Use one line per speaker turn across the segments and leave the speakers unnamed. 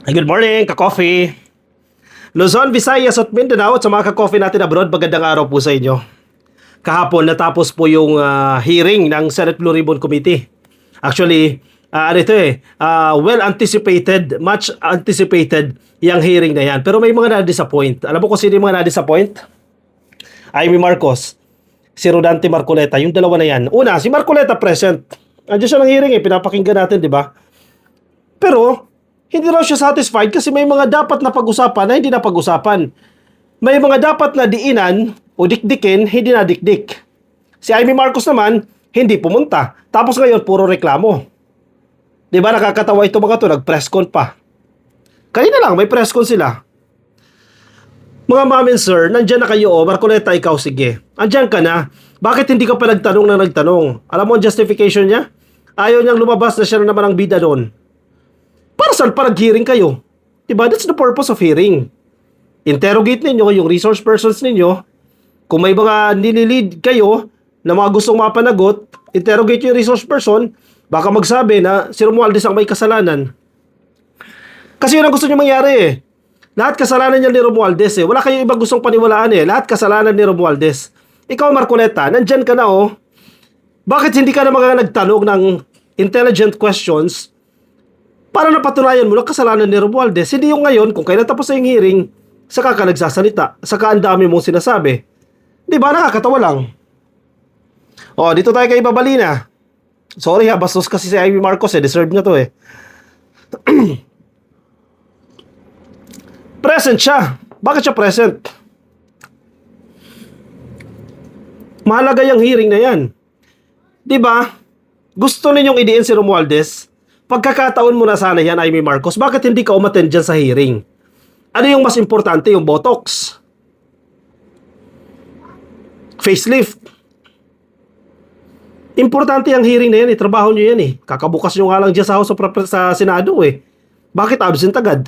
Good morning, ka-coffee. Luzon, Visayas at Mindanao at sa mga ka-coffee natin abroad, magandang araw po sa inyo. Kahapon natapos po yung hearing ng Senate Blue Ribbon Committee. Actually, well anticipated, much anticipated yung hearing na yan. Pero may mga na-disappoint. Alam mo kung sino yung mga na-disappoint? Amy Marcos, si Rodante Marcoleta, yung dalawa na yan. Una, si Marcoleta present. Andiyan siya ng hearing pinapakinggan natin, di ba? Pero, hindi raw siya satisfied kasi may mga dapat na pag-usapan na hindi na pag-usapan. May mga dapat na diinan o dikdikin, hindi na dikdik. Si Amy Marcos naman, hindi pumunta. Tapos ngayon, puro reklamo. Di ba nakakatawa ito mga to, nag-press con pa. Kanina lang, may press con sila. Mga mamin sir, nandyan na kayo Marcoleta, ikaw sige. Andyan ka na. Bakit hindi ka pa nagtanong na nagtanong? Alam mo ang justification niya? Ayaw niyang lumabas na siya na naman ang bida doon. Para saan pa nag-hearing kayo? Diba? That's the purpose of hearing. Interrogate ninyo yung resource persons ninyo. Kung may mga nililid kayo na mga gustong mapanagot, interrogate yung resource person, baka magsabi na si Romualdez ang may kasalanan. Kasi yun ang gusto nyo mangyari Lahat kasalanan niya ni Romualdez Wala kayong ibang gustong paniwalaan Lahat kasalanan ni Romualdez. Ikaw Marcoleta, nandyan ka na Bakit hindi ka na mga nagtanong ng intelligent questions para napatunayan mo na kasalanan ni Romualdez? Hindi yung ngayon, kung kailan tapos na yung hearing, saka ka nagsasalita, saka ang dami mong sinasabi. Di ba? Nakakatawa lang. Dito tayo kay Babalina. Sorry bastos kasi si Amy Marcos deserve na to Present siya. Bakit siya present? Mahalaga yung hearing na yan. Di ba? Gusto ninyong idiin si Romualdez? Pagkakataon mo na sana yan, Amy Marcos, bakit hindi ka umattend dyan sa hearing? Ano yung mas importante? Yung Botox? Facelift? Importante yung hearing na yan trabaho nyo yan Kakabukas nyo nga lang dyan sa House of sa Senado Bakit absent agad?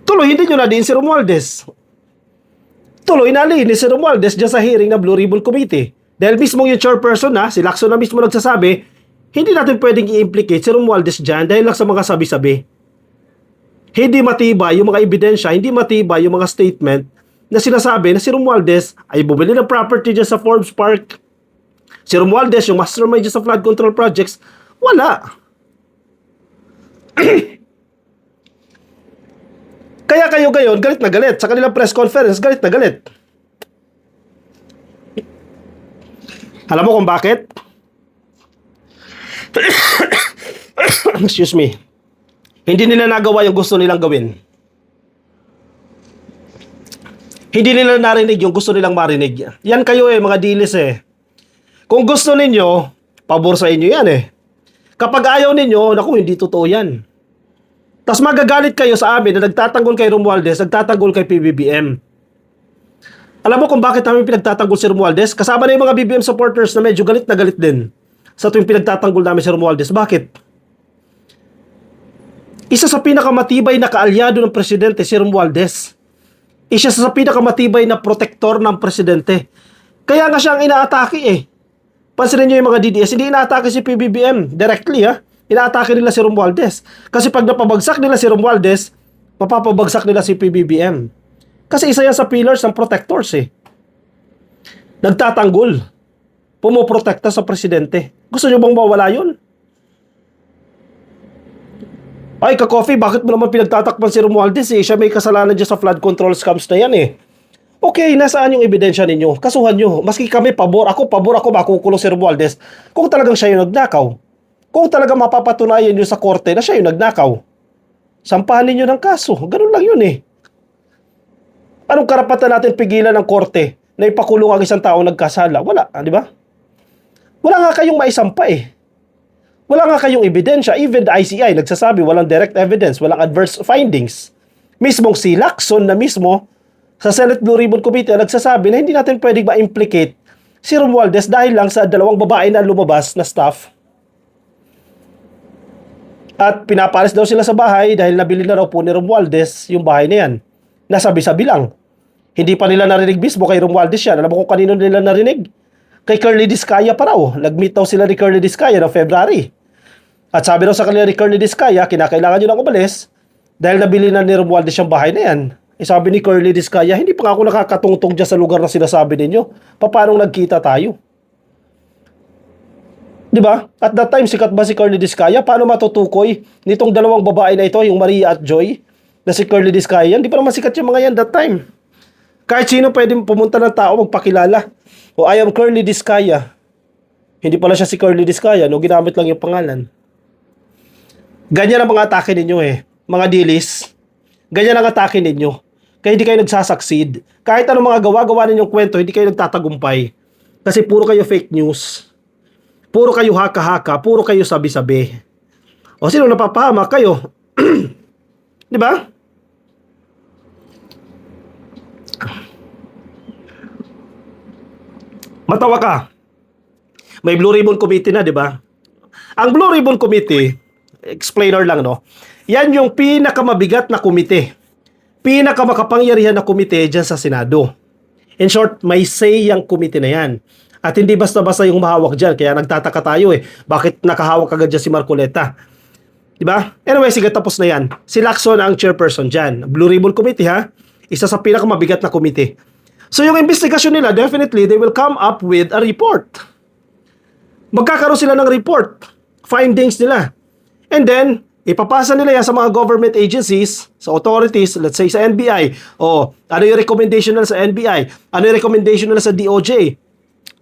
Tuloy hindi nyo na din si Romualdez. Tuloy na linis si Romualdez dyan sa hearing na Blue Ribbon Committee. Dahil mismo yung chairperson si Lacson na mismo nagsasabi, hindi natin pwedeng i-implicate si Romualdez dyan dahil lang sa mga sabi-sabi. Hindi matibay yung mga ebidensya, hindi matibay yung mga statement na sinasabi na si Romualdez ay bumili ng property dyan sa Forbes Park. Si Romualdez, yung mastermind dyan sa flood control projects, wala. Kaya kayo gayon, galit na galit. Sa kanilang press conference, galit na galit. Alam mo kung bakit? Excuse me. Hindi nila nagawa yung gusto nilang gawin. Hindi nila narinig yung gusto nilang marinig. Yan kayo mga dilis Kung gusto ninyo, pabor sa inyo yan Kapag ayaw ninyo, naku, hindi totoo yan. Tas magagalit kayo sa amin na nagtatanggol kay Romualdez, nagtatanggol kay PBBM. Alam mo kung bakit namin pinagtatanggol si Romualdez? Kasama na yung mga BBM supporters na medyo galit na galit din sa tuwing pinagtatanggol namin si Romualdez. Bakit? Isa sa pinakamatibay na kaalyado ng presidente si Romualdez. Isa sa pinakamatibay na protektor ng presidente. Kaya nga siya ang inaatake Pansinin nyo yung mga DDS, hindi inaatake si PBBM directly Inaatake nila si Romualdez. Kasi pag napabagsak nila si Romualdez, mapapabagsak nila si PBBM. Kasi isa yan sa pillars ng protectors Nagtatanggol. Pumoprotekta sa presidente. Gusto nyo bang mawala yun? Ay, ka-coffee, bakit mo naman pinagtatakpan si Romualdez Siya may kasalanan dyan sa flood control scams na yan Okay, nasaan yung ebidensya ninyo? Kasuhan nyo. Maski kami, pabor ako, makukulong si Romualdez kung talagang siya yung nagnakaw. Kung talagang mapapatunayan nyo sa korte na siya yung nagnakaw. Sampahan ninyo ng kaso. Ganun lang yun Anong karapatan natin pigilan ng korte na ipakulong ang isang taong nagkasala? Wala, di ba? Wala nga kayong maisampa Wala nga kayong ebidensya. Even the ICI nagsasabi walang direct evidence, walang adverse findings. Mismong si Lacson na mismo sa Senate Blue Ribbon Committee nagsasabi na hindi natin pwedeng ma-implicate si Romualdez dahil lang sa dalawang babae na lumabas na staff. At pinapalis daw sila sa bahay dahil nabili na raw po ni Romualdez yung bahay na yan. Nasabi-sabi lang. Hindi pa nila narinig mismo kay Romualdez yan. Alam mo kung kanino nila narinig? Kay Curly Discaya pa raw. Nag-meet daw sila ni Curly Discaya noong February. At sabi raw sa kanila ni Curly Discaya, kinakailangan nyo lang umalis dahil nabili na ni Romualdez yung bahay na yan. Sabi ni Curly Discaya, hindi pa nga ako nakakatungtong dyan sa lugar na sinasabi ninyo. Paano nagkita tayo? Di ba? At that time, sikat ba si Curly Discaya? Paano matutukoy nitong dalawang babae na ito, yung Maria at Joy, na si Curly Discaya? Hindi pa naman sikat yung mga yan that time. Kahit sino pwede pumunta ng tao, magpakilala. O I am Curly Discaya. Hindi pala siya si Curly Discaya, no? Ginamit lang yung pangalan. Ganyan ang mga atake ninyo mga dilis. Ganyan ang atake ninyo. Kaya hindi kayo nagsasucceed. Kahit anong mga gawa-gawa ninyong kwento, hindi kayo nagtatagumpay. Kasi puro kayo fake news. Puro kayo haka-haka, puro kayo sabi-sabi. O sino napapahamak kayo? Di ba? Matawa ka. May Blue Ribbon Committee na, di ba? Ang Blue Ribbon Committee, explainer lang, no? Yan yung pinakamabigat na komite. Pinakamakapangyarihan na komite dyan sa Senado. In short, may say yung komite na yan. At hindi basta-basta yung mahawak dyan. Kaya nagtataka tayo bakit nakahawak agad dyan si Marcoleta? Diba? Anyway, sige, tapos na yan. Si Lacson ang chairperson dyan. Blue Ribbon Committee, ha? Isa sa pinakamabigat na komite. So yung investigasyon nila, definitely, they will come up with a report. Magkakaroon sila ng report. Findings nila. And then, ipapasa nila yan sa mga government agencies, sa authorities, let's say sa NBI. O, ano yung recommendation nila sa NBI? Ano yung recommendation nila sa DOJ?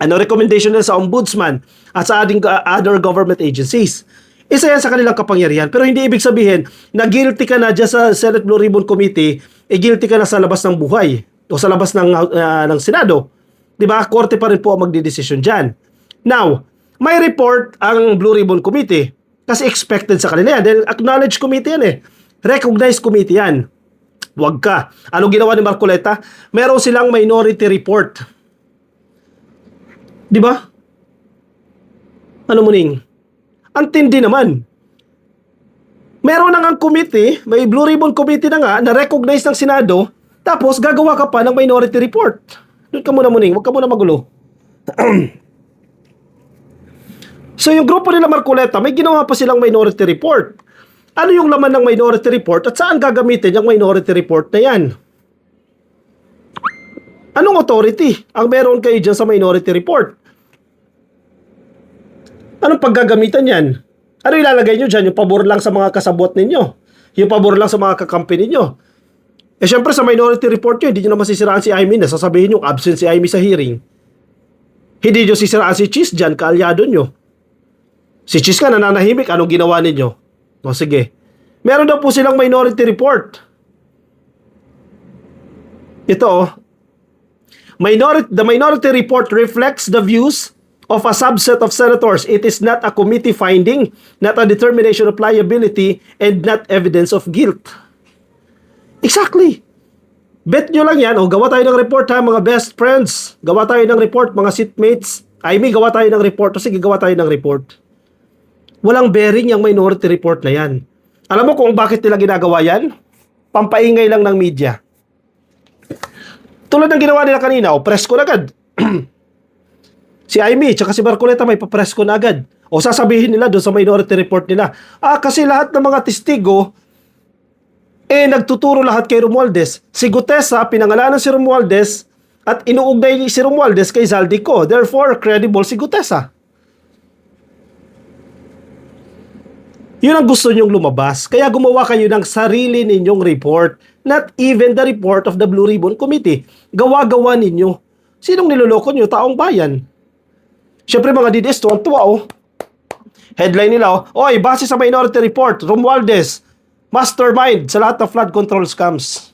Ano recommendation nila sa ombudsman at sa ating other government agencies? Isa yan sa kanilang kapangyarihan. Pero hindi ibig sabihin na guilty ka na dyan sa Senate Blue Ribbon Committee, guilty ka na sa labas ng buhay o sa labas ng Senado. Diba? Korte pa rin po ang magdidesisyon dyan. Now, may report ang Blue Ribbon Committee kasi expected sa kanila yan. Dahil acknowledged committee yan Recognized committee yan. Wag ka. Anong ginawa ni Marcoleta? Meron silang minority report. Di ba? Ano muning? Ang tindi naman. Meron na nga committee, may Blue Ribbon Committee na nga, na-recognize ng Senado, tapos gagawa ka pa ng minority report. Doon ka muna muning, huwag ka muna magulo. So yung grupo nila Marcoleta, may ginawa pa silang minority report. Ano yung laman ng minority report at saan gagamitin yung minority report na yan? Anong authority ang meron kayo dyan sa minority report? Anong paggagamitan yan? Ano ilalagay nyo dyan? Yung pabor lang sa mga kasabot ninyo? Yung pabor lang sa mga kakampi ninyo? Syempre sa minority report nyo, hindi nyo na masisiraan si Amy na sasabihin nyo absent si Amy sa hearing. Hindi nyo sisiraan si Cheese dyan, kaalyado nyo. Si Cheese ka nananahimik, anong ginawa ninyo? O sige. Meron daw po silang minority report. Ito the minority report reflects the views of a subset of senators. It is not a committee finding, not a determination of liability, and not evidence of guilt. Exactly. Bet nyo lang yan. Gawa tayo ng report ha, mga best friends. Gawa tayo ng report, mga seatmates. Gawa tayo ng report. Sige, gawa tayo ng report. Walang bearing yung minority report na yan. Alam mo kung bakit nila ginagawa yan? Pampaingay lang ng media. Tulad ng ginawa nila kanina, press ko na agad. Si Amy, tsaka si Marcoleta may papress ko na agad. O sasabihin nila doon sa minority report nila, kasi lahat ng mga testigo, nagtuturo lahat kay Romualdez. Si Gutesa, pinangalanan si Romualdez, at inuugnay si Romualdez kay Zaldico. Therefore, credible si Gutesa. Yun ang gusto nyong lumabas. Kaya gumawa kayo ng sarili ninyong report. Not even the report of the Blue Ribbon Committee. Gawa-gawa ninyo. Sinong niloloko nyo? Taong bayan. Siyempre mga DDS, tuwang-tuwa Headline nila Oy, base sa minority report, Romualdez, mastermind sa lahat ng flood control scams.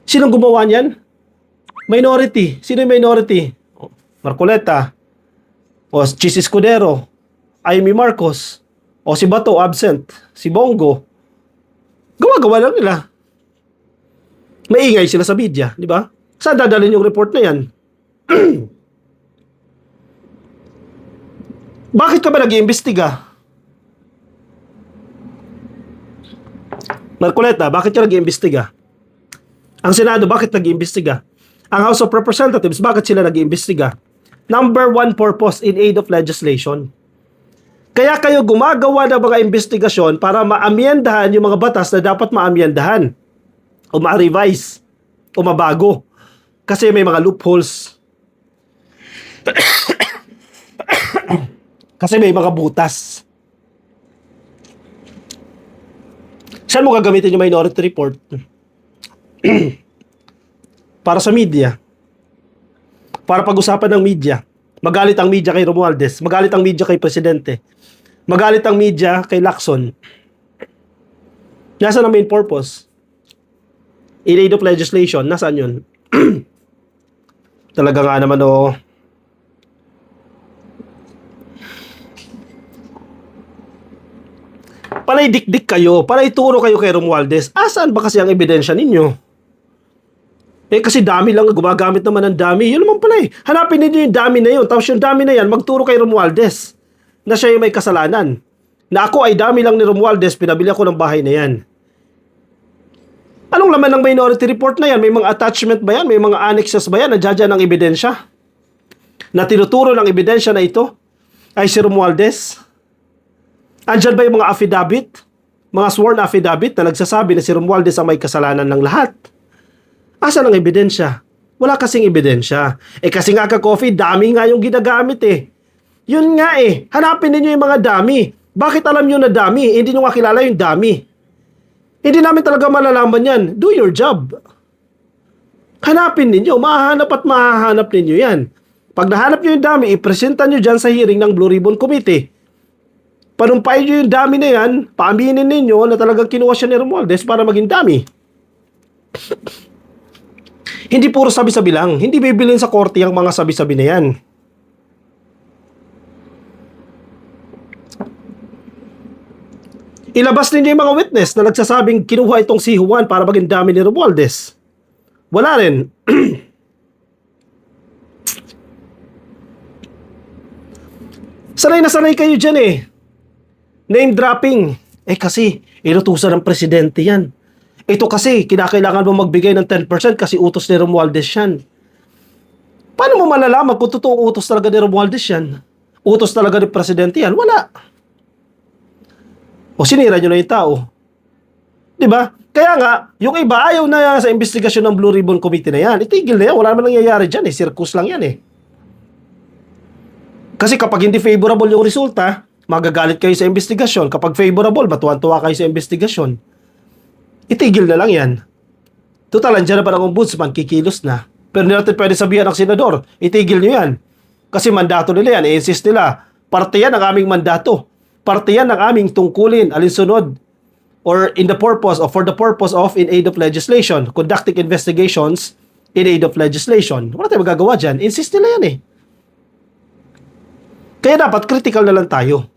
Sinong gumawa niyan? Minority. Sino yung minority? Marcoleta. O Chis Escudero. Amy Marcos. O si Bato, absent. Si Bongo. Gawa-gawa lang nila. Maingay sila sa media, di ba? Saan dadalhin yung report na yan? Bakit ka ba nag-iimbestiga? Marcoleta, bakit ka nag-iimbestiga? Ang Senado, bakit nag-iimbestiga? Ang House of Representatives, bakit sila nag-iimbestiga? Number one purpose in aid of legislation. Kaya kayo gumagawa ng mga investigasyon para maamyendahan yung mga batas na dapat maamyendahan o ma-revise o mabago. Kasi may mga loopholes. Kasi may mga butas. Saan mo gagamitin yung Minority Report? Para sa media. Para pag-usapan ng media. Magalit ang media kay Romualdez. Magalit ang media kay Presidente. Magalit ang media kay Lacson. Nasaan ang main purpose? In aid of legislation. Nasaan yun? Talaga nga naman Panay dikdik kayo. Panay turo kayo kay Romualdez. Asaan ba kasi ang ebidensya ninyo? Kasi dami lang, gumagamit naman ng dami. Yun naman pala Hanapin ninyo yung dami na yun. Tapos yung dami na yan, magturo kay Romualdez na siya yung may kasalanan. Na ako ay dami lang ni Romualdez, pinabili ako ng bahay na yan. Anong laman ng Minority Report na yan? May mga attachment ba yan? May mga annexes ba yan? Nadya ng ebidensya? Na tinuturo ng ebidensya na ito ay si Romualdez? Andyan ba yung mga affidavit? Mga sworn affidavit na nagsasabi na si Romualdez ang may kasalanan ng lahat? Asan ang ebidensya? Wala kasing ebidensya. Kasi nga ka-coffee, dami nga yung ginagamit Yun nga Hanapin ninyo yung mga dami. Bakit alam nyo na dami? Hindi nyo nga kilala yung dami. Hindi namin talaga malalaman yan. Do your job. Hanapin ninyo. Mahahanap at mahahanap ninyo yan. Pag nahanap nyo yung dami, ipresenta nyo dyan sa hearing ng Blue Ribbon Committee. Panumpain nyo yung dami na yan, paaminin ninyo na talagang kinuha siya ni Romualdez para maging dami. Hindi puro sabi-sabi lang. Hindi bibilin sa korte ang mga sabi-sabi na yan. Ilabas ninyo yung mga witness na nagsasabing kinuha itong si Juan para maging dami ni Romualdez. Wala rin. Sanay na sanay kayo dyan Name dropping. Kasi, inutusan ng presidente yan. Ito kasi, kinakailangan mo magbigay ng 10% kasi utos ni Romualdez yan. Paano mo malalaman kung totoong utos talaga ni Romualdez yan? Utos talaga ni presidente yan? Wala. O sinira nyo na yung tao. Diba? Kaya nga, yung iba ayaw na sa investigasyon ng Blue Ribbon Committee na yan. Itigil na yan. Wala naman nangyayari dyan Circus lang yan Kasi kapag hindi favorable yung resulta, magagalit kayo sa investigasyon. Kapag favorable, matuwan-tuwa kayo sa investigasyon. Itigil na lang yan. Total, andyan na pa ng ombudsman, kikilos na. Pero hindi natin pwede sabihan ng senador, itigil nyo yan. Kasi mandato nila yan, i-insist nila. Parte yan ng aming mandato. Parte yan ng aming tungkulin, alinsunod. Or in the purpose or for the purpose of in aid of legislation, conducting investigations in aid of legislation. Wala tayong magagawa dyan. Insist nila yan Kaya dapat critical na lang tayo.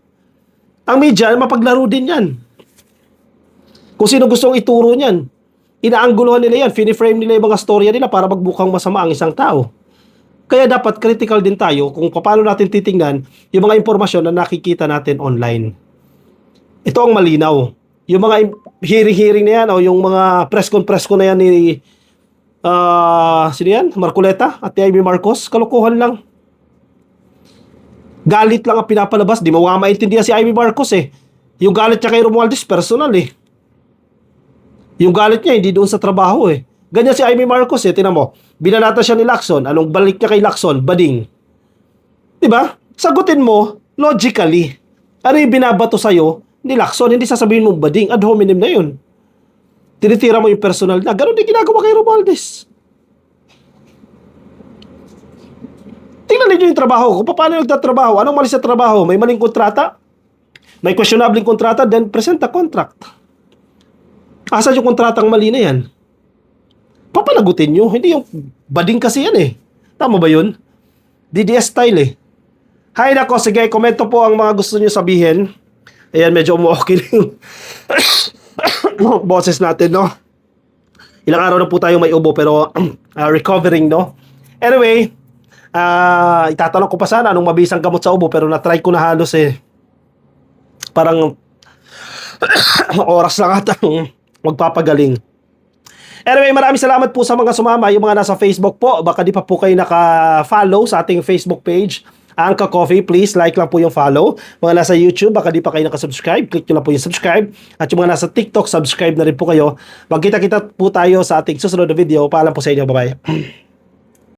Ang media, mapaglaro din yan. Kung sino gustong ituro niyan, inaangguluhan nila yan, finiframe nila yung mga storya nila para magbukang masama ang isang tao. Kaya dapat critical din tayo kung paano natin titingnan yung mga impormasyon na nakikita natin online. Ito ang malinaw. Yung mga hearing na yan o yung mga press con na yan ni sino yan? Marcoleta at ni Amy Marcos, kalokohan lang. Galit lang ang pinapalabas. Di mo nga maintindihan si Amy Marcos Yung galit niya kay Romualdez, personal Yung galit niya, hindi doon sa trabaho Ganyan si Amy Marcos Tinan mo, binanata siya ni Lacson. Anong balik niya kay Lacson? Bading. Diba? Sagutin mo, logically. Ano yung binabato sa'yo ni Lacson? Hindi sasabihin mo bading. Ad hominem na yun. Tinitira mo yung personal na. Ganon din ginagawa kay Romualdez. Tingnan ninyo yung trabaho. Kung paano nagtatrabaho, anong mali sa trabaho? May maling kontrata? May questionable kontrata? Then present a contract. Asan yung kontratang mali na yan? Papanagutin nyo. Hindi yung bading kasi yan Tama ba yun? DDS style Hay nako, sige, komento po ang mga gusto nyo sabihin. Ayan, medyo umuokay yung boses natin, no? Ilang araw na po tayo may ubo pero recovering, no? Anyway, itatanong ko pa sana anong mabisang gamot sa ubo pero na-try ko na halos parang oras lang ata magpapagaling. Anyway, maraming salamat po sa mga sumama. Yung mga nasa Facebook po, baka di pa po kayo naka-follow sa ating Facebook page. ang Ka-Coffee. Please like lang po yung follow. Mga nasa YouTube, baka di pa kayo nakasubscribe, click nyo lang po yung subscribe. At yung mga nasa TikTok, subscribe na rin po kayo. Magkita-kita po tayo sa ating susunod na video. Paalam po sa inyo. Bye-bye.